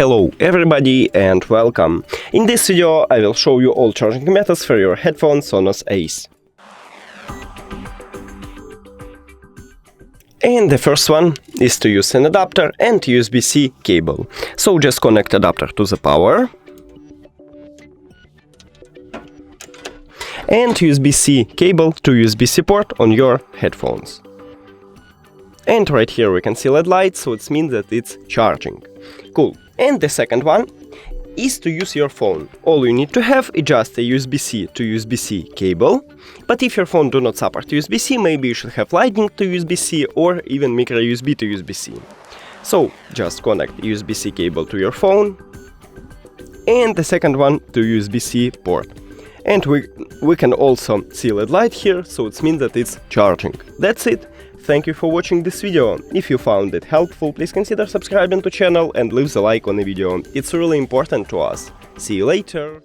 Hello everybody and welcome! In this video I will show you all charging methods for your headphones SONOS ACE. And the first one is to use an adapter and USB-C cable. So just connect adapter to the power and USB-C cable to USB-C port on your headphones. And right here we can see LED light, so it means that it's charging. Cool. And the second one is to use your phone. All you need to have is just a USB-C to USB-C cable. But if your phone do not support USB-C, maybe you should have Lightning to USB-C or even micro USB to USB-C. So just connect USB-C cable to your phone and the second one to USB-C port. And we can also see LED light here, so it means that it's charging. That's it. Thank you for watching this video. If you found it helpful, please consider subscribing to the channel and leave the like on the video. It's really important to us. See you later!